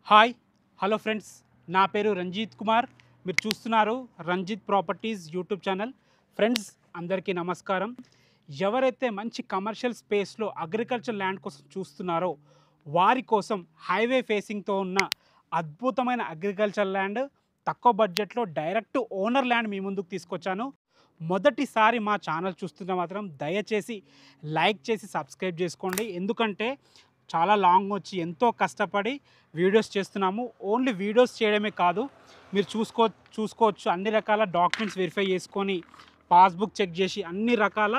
Hi hello friends, నా పేరు రంజిత్ కుమార్. మీరు చూస్తున్నారు Ranjith properties YouTube channel. Friends అందరికీ నమస్కారం. ఎవరైతే మంచి కమర్షియల్ స్పేస్లో అగ్రికల్చర్ ల్యాండ్ కోసం చూస్తున్నారో వారి కోసం హైవే ఫేసింగ్తో ఉన్న అద్భుతమైన అగ్రికల్చర్ ల్యాండ్ తక్కువ బడ్జెట్లో డైరెక్ట్ ఓనర్ ల్యాండ్ మీ ముందుకు తీసుకొచ్చాను. మొదటిసారి మా ఛానల్ చూస్తున్న మాత్రం దయచేసి లైక్ చేసి సబ్స్క్రైబ్ చేసుకోండి. ఎందుకంటే చాలా లాంగ్ వచ్చి ఎంతో కష్టపడి వీడియోస్ చేస్తున్నాము. ఓన్లీ వీడియోస్ చేయడమే కాదు, మీరు చూసుకోవచ్చు అన్ని రకాల డాక్యుమెంట్స్ వెరిఫై చేసుకొని పాస్బుక్ చెక్ చేసి అన్ని రకాల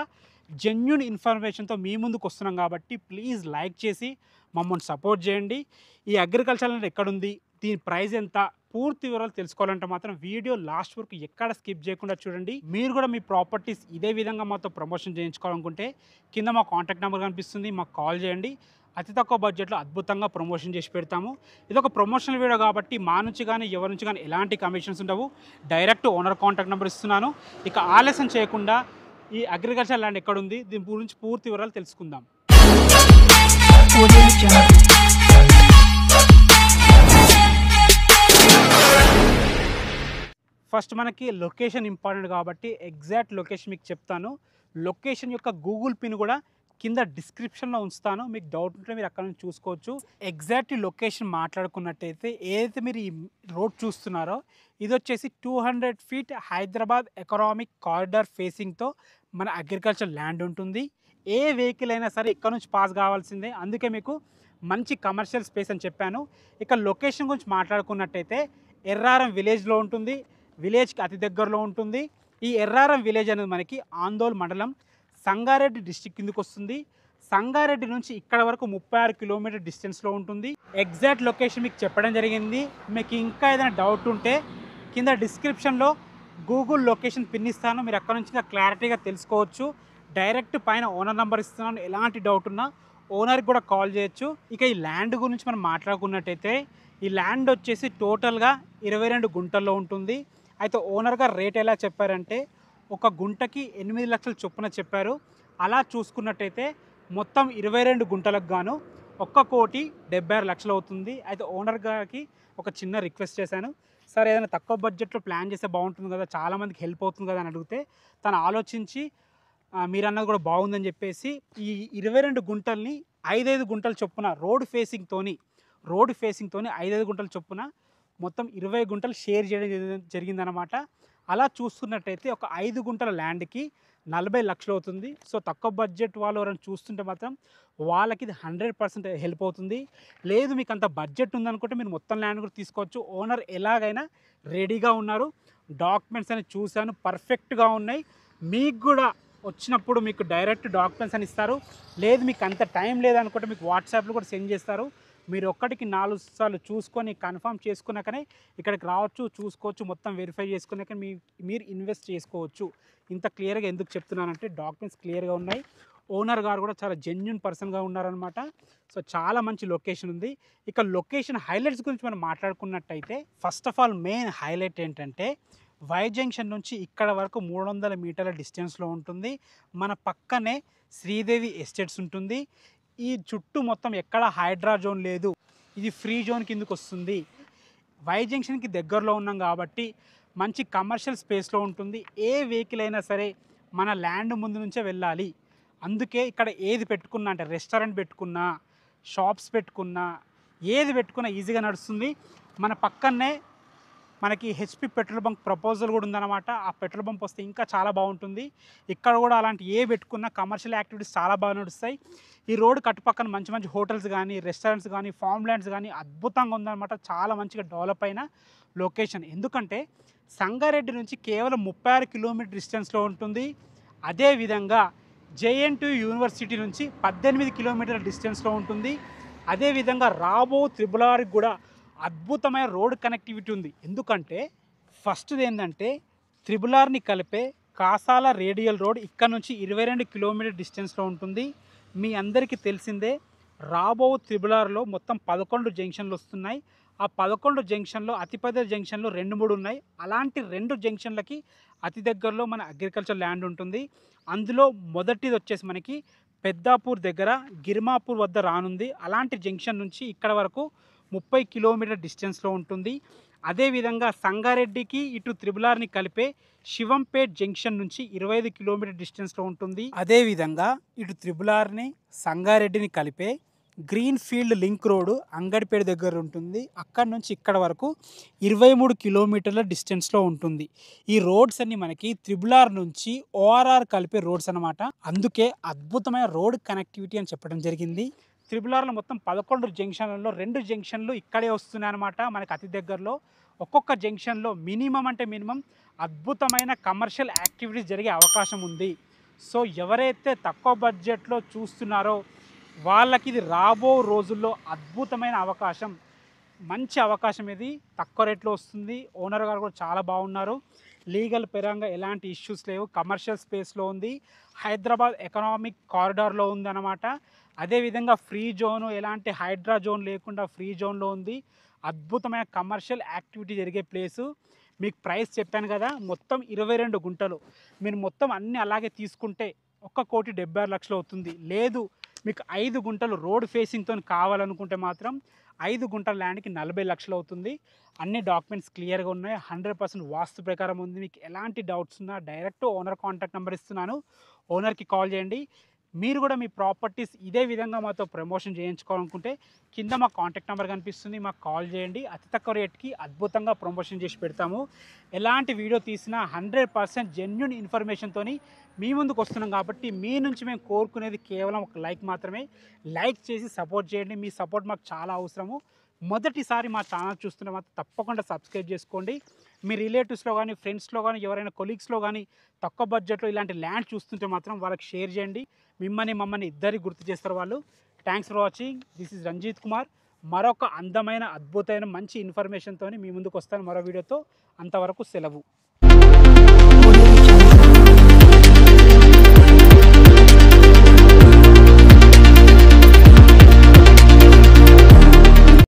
జెన్యూన్ ఇన్ఫర్మేషన్తో మీ ముందుకు వస్తున్నాం. కాబట్టి ప్లీజ్ లైక్ చేసి మమ్మల్ని సపోర్ట్ చేయండి. ఈ అగ్రికల్చర్ ల్యాండ్ ఎక్కడుంది, దీని ప్రైస్ ఎంత, పూర్తి వివరాలు తెలుసుకోవాలంటే మాత్రం వీడియో లాస్ట్ వరకు ఎక్కడ స్కిప్ చేయకుండా చూడండి. మీరు కూడా మీ ప్రాపర్టీస్ ఇదే విధంగా మాతో ప్రమోషన్ చేయించుకోవాలనుకుంటే కింద మా కాంటాక్ట్ నెంబర్ కనిపిస్తుంది, మాకు కాల్ చేయండి. అతి తక్కువ బడ్జెట్లో అద్భుతంగా ప్రమోషన్ చేసి పెడతాము. ఇది ఒక ప్రమోషనల్ వీడియో కాబట్టి మా నుంచి కానీ ఎవరి నుంచి కానీ ఎలాంటి కమిషన్స్ ఉండవు. డైరెక్ట్ ఓనర్ కాంటాక్ట్ నెంబర్ ఇస్తున్నాను. ఇక ఆలస్యం చేయకుండా ఈ అగ్రికల్చర్ ల్యాండ్ ఎక్కడుంది, దీని గురించి పూర్తి వివరాలు తెలుసుకుందాం. ఫస్ట్ మనకి లొకేషన్ ఇంపార్టెంట్ కాబట్టి ఎగ్జాక్ట్ లొకేషన్ మీకు చెప్తాను. లొకేషన్ యొక్క గూగుల్ పిన్ కూడా కింద డిస్క్రిప్షన్లో ఉంచుతాను. మీకు డౌట్ ఉంటే మీరు అక్కడ నుంచి చూసుకోవచ్చు. ఎగ్జాక్ట్ లొకేషన్ మాట్లాడుకున్నట్టయితే ఏదైతే మీరు ఈ రోడ్ చూస్తున్నారో ఇది వచ్చేసి 200 ఫీట్ హైదరాబాద్ ఎకనామిక్ కారిడార్ ఫేసింగ్తో మన అగ్రికల్చర్ ల్యాండ్ ఉంటుంది. ఏ వెహికల్ అయినా సరే ఇక్కడ నుంచి పాస్ కావాల్సిందే. అందుకే మీకు మంచి కమర్షియల్ స్పేస్ అని చెప్పాను. ఇక లొకేషన్ గురించి మాట్లాడుకున్నట్టయితే ఎర్రారం విలేజ్లో ఉంటుంది. విలేజ్కి అతి దగ్గరలో ఉంటుంది. ఈ ఎర్రారం విలేజ్ అనేది మనకి ఆందోళ్ మండలం సంగారెడ్డి డిస్టిక్ కిందకు వస్తుంది. సంగారెడ్డి నుంచి ఇక్కడ వరకు 36 కిలోమీటర్ డిస్టెన్స్లో ఉంటుంది. ఎగ్జాక్ట్ లొకేషన్ మీకు చెప్పడం జరిగింది. మీకు ఇంకా ఏదైనా డౌట్ ఉంటే కింద డిస్క్రిప్షన్లో గూగుల్ లొకేషన్ పిన్ ఇస్తాను, మీరు అక్కడ నుంచి ఇంకా క్లారిటీగా తెలుసుకోవచ్చు. డైరెక్ట్ పైన ఓనర్ నెంబర్ ఇస్తున్నాను, ఎలాంటి డౌట్ ఉన్నా ఓనర్కి కూడా కాల్ చేయొచ్చు. ఇక ఈ ల్యాండ్ గురించి మనం మాట్లాడుకున్నట్టయితే ఈ ల్యాండ్ వచ్చేసి టోటల్గా 22 గుంటల్లో ఉంటుంది. అయితే ఓనర్గా రేట్ ఎలా చెప్పారంటే ఒక గుంటకి 8 లక్షల చొప్పున చెప్పారు. అలా చూసుకున్నట్టయితే మొత్తం 22 గుంటలకు గాను 1,76,00,000 అవుతుంది. అయితే ఓనర్ గారికి ఒక చిన్న రిక్వెస్ట్ చేశాను, సార్ ఏదైనా తక్కువ బడ్జెట్లో ప్లాన్ చేస్తే బాగుంటుంది కదా, చాలామందికి హెల్ప్ అవుతుంది కదా అని అడిగితే తను ఆలోచించి మీరు అన్నది కూడా బాగుందని చెప్పేసి ఈ 22 గుంటల్ని 5 గుంటల చొప్పున రోడ్ ఫేసింగ్తోని 5 గుంటల చొప్పున మొత్తం 20 గుంటలు షేర్ చేయడం జరిగిందనమాట. అలా చూస్తున్నట్టయితే ఒక 5 గుంటల ల్యాండ్కి 40 లక్షలు అవుతుంది. సో తక్కువ బడ్జెట్ వాళ్ళు ఎవరైనా చూస్తుంటే మాత్రం వాళ్ళకి ఇది 100% హెల్ప్ అవుతుంది. లేదు మీకు అంత బడ్జెట్ ఉందనుకుంటే మీరు మొత్తం ల్యాండ్ కూడా తీసుకోవచ్చు. ఓనర్ ఎలాగైనా రెడీగా ఉన్నారు. డాక్యుమెంట్స్ అని చూశాను, పర్ఫెక్ట్గా ఉన్నాయి. మీకు కూడా వచ్చినప్పుడు మీకు డైరెక్ట్ డాక్యుమెంట్స్ అని ఇస్తారు. లేదు మీకు అంత టైం లేదనుకుంటే మీకు వాట్సాప్లో కూడా సెండ్ చేస్తారు. మీరు ఒక్కటికి 4 సార్లు చూసుకొని కన్ఫర్మ్ చేసుకున్నాకనే ఇక్కడికి రావచ్చు, చూసుకోవచ్చు, మొత్తం వెరిఫై చేసుకున్నాక మీరు ఇన్వెస్ట్ చేసుకోవచ్చు. ఇంత క్లియర్గా ఎందుకు చెప్తున్నానంటే డాక్యుమెంట్స్ క్లియర్గా ఉన్నాయి. ఓనర్ గారు కూడా చాలా జెన్యూన్ పర్సన్గా ఉన్నారనమాట. సో చాలా మంచి లొకేషన్ ఉంది. ఇక లొకేషన్ హైలైట్స్ గురించి మనం మాట్లాడుకున్నట్టయితే first of all main highlight ఏంటంటే వై జంక్షన్ నుంచి ఇక్కడ వరకు 300 మీటర్ల డిస్టెన్స్లో ఉంటుంది. మన పక్కనే శ్రీదేవి ఎస్టేట్స్ ఉంటుంది. ఈ చుట్టూ మొత్తం ఎక్కడ హైడ్రా జోన్ లేదు, ఇది ఫ్రీ జోన్ కిందకు వస్తుంది. వై జంక్షన్కి దగ్గరలో ఉన్నాం కాబట్టి మంచి కమర్షియల్ స్పేస్లో ఉంటుంది. ఏ వెహికల్ అయినా సరే మన ల్యాండ్ ముందు నుంచే వెళ్ళాలి. అందుకే ఇక్కడ ఏది పెట్టుకున్నా అంటే రెస్టారెంట్ పెట్టుకున్నా, షాప్స్ పెట్టుకున్నా, ఏది పెట్టుకున్నా ఈజీగా నడుస్తుంది. మన పక్కనే మనకి హెచ్పి పెట్రోల్ బంక్ ప్రపోజల్ కూడా ఉందన్నమాట. ఆ పెట్రోల్ బంక్ వస్తే ఇంకా చాలా బాగుంటుంది. ఇక్కడ కూడా అలాంటి ఏ పెట్టుకున్న కమర్షియల్ యాక్టివిటీస్ చాలా బాగా నడుస్తాయి. ఈ రోడ్ కట్టుపక్కన మంచి మంచి హోటల్స్ కానీ, రెస్టారెంట్స్ కానీ, ఫామ్ ల్యాండ్స్ కానీ అద్భుతంగా ఉందన్నమాట. చాలా మంచిగా డెవలప్ అయిన లొకేషన్. ఎందుకంటే సంగారెడ్డి నుంచి కేవలం 36 కిలోమీటర్ డిస్టెన్స్లో ఉంటుంది. అదేవిధంగా జేఎన్టీయూ యూనివర్సిటీ నుంచి 18 కిలోమీటర్ల డిస్టెన్స్లో ఉంటుంది. అదేవిధంగా రాబో త్రిబులార్కి కూడా అద్భుతమైన రోడ్ కనెక్టివిటీ ఉంది. ఎందుకంటే ఫస్ట్ది ఏంటంటే త్రిబులార్ని కలిపే కాసాల రేడియల్ రోడ్ ఇక్కడ నుంచి 22 కిలోమీటర్ డిస్టెన్స్లో ఉంటుంది. మీ అందరికీ తెలిసిందే రాబో త్రిబులార్లో మొత్తం 11 జంక్షన్లు వస్తున్నాయి. ఆ 11 జంక్షన్లో అతిపెద్ద జంక్షన్లు 2-3 ఉన్నాయి. అలాంటి 2 జంక్షన్లకి అతి దగ్గరలో మన అగ్రికల్చర్ ల్యాండ్ ఉంటుంది. అందులో మొదటిది వచ్చేసి మనకి పెద్దాపూర్ దగ్గర గిర్మాపూర్ వద్ద రానుంది. అలాంటి జంక్షన్ నుంచి ఇక్కడ వరకు 30 కిలోమీటర్ డిస్టెన్స్లో ఉంటుంది. అదేవిధంగా సంగారెడ్డికి ఇటు త్రిబులార్ని కలిపే శివంపేట్ జంక్షన్ నుంచి 25 కిలోమీటర్ డిస్టెన్స్లో ఉంటుంది. అదేవిధంగా ఇటు త్రిబులార్ని సంగారెడ్డిని కలిపే green field link road Angadipeta దగ్గర ఉంటుంది. అక్కడి నుంచి ఇక్కడ వరకు 23 కిలోమీటర్ల డిస్టెన్స్లో ఉంటుంది. ఈ రోడ్స్ అన్ని మనకి త్రిబులార్ నుంచి ఓఆర్ఆర్ కలిపే రోడ్స్ అనమాట. అందుకే అద్భుతమైన రోడ్ కనెక్టివిటీ అని చెప్పడం జరిగింది. త్రిబులార్లో మొత్తం 11 జంక్షన్లలో 2 జంక్షన్లు ఇక్కడే వస్తున్నాయి అనమాట మనకి అతి దగ్గరలో. ఒక్కొక్క జంక్షన్లో మినిమం అంటే మినిమం అద్భుతమైన కమర్షియల్ యాక్టివిటీస్ జరిగే అవకాశం ఉంది. సో ఎవరైతే తక్కువ బడ్జెట్లో చూస్తున్నారో వాళ్ళకి ఇది రాబో రోజుల్లో అద్భుతమైన అవకాశం, మంచి అవకాశం. ఇది తక్కువ రేట్లో వస్తుంది. ఓనర్ గారు కూడా చాలా బాగున్నారు. లీగల్ పరంగా ఎలాంటి ఇష్యూస్ లేవు. కమర్షియల్ స్పేస్లో ఉంది. హైదరాబాద్ ఎకనామిక్ కారిడార్లో ఉంది అన్నమాట. అదేవిధంగా ఫ్రీ జోను, ఎలాంటి హైడ్రా జోన్ లేకుండా ఫ్రీ జోన్లో ఉంది. అద్భుతమైన కమర్షియల్ యాక్టివిటీ జరిగే ప్లేసు. మీకు ప్రైస్ చెప్పాను కదా, మొత్తం 22 గుంటలు. మీరు మొత్తం అన్నీ అలాగే తీసుకుంటే 1,76,00,000 అవుతుంది. లేదు మీకు 5 గుంటలు రోడ్ ఫేసింగ్తో కావాలనుకుంటే మాత్రం 5 గుంటల ల్యాండ్కి 40 లక్షలు అవుతుంది. అన్ని డాక్యుమెంట్స్ క్లియర్గా ఉన్నాయి. 100% వాస్తు ప్రకారం ఉంది. మీకు ఎలాంటి డౌట్స్ ఉన్నా డైరెక్ట్ ఓనర్ కాంటాక్ట్ నెంబర్ ఇస్తున్నాను, ఓనర్కి కాల్ చేయండి. మీరు కూడా మీ ప్రాపర్టీస్ ఇదే విధంగా మాతో ప్రమోషన్ చేయించుకోవాలనుకుంటే కింద మా కాంటాక్ట్ నెంబర్ కనిపిస్తుంది, మాకు కాల్ చేయండి. అతి తక్కువ రేట్కి అద్భుతంగా ప్రమోషన్ చేసి పెడతాము. ఎలాంటి వీడియో తీసినా 100% జెన్యూన్ ఇన్ఫర్మేషన్తో మీ ముందుకు వస్తున్నాం. కాబట్టి మీ నుంచి మేము కోరుకునేది కేవలం ఒక లైక్ మాత్రమే. లైక్ చేసి సపోర్ట్ చేయండి. మీ సపోర్ట్ మాకు చాలా అవసరము. మొదటిసారి మా ఛానల్ చూస్తుంటే మాత్రం తప్పకుండా సబ్స్క్రైబ్ చేసుకోండి. మీ రిలేటివ్స్లో కానీ, ఫ్రెండ్స్లో కానీ, ఎవరైనా కొలీగ్స్లో కానీ తక్కువ బడ్జెట్లో ఇలాంటి ల్యాండ్ చూస్తుంటే మాత్రం వాళ్ళకి షేర్ చేయండి. మమ్మల్ని ఇద్దరికి గుర్తు చేస్తారు వాళ్ళు. Thanks for watching. This is Ranjith Kumar. మరొక అందమైన అద్భుతమైన మంచి ఇన్ఫర్మేషన్తో మీ ముందుకు వస్తాను మరో వీడియోతో. అంతవరకు సెలవు.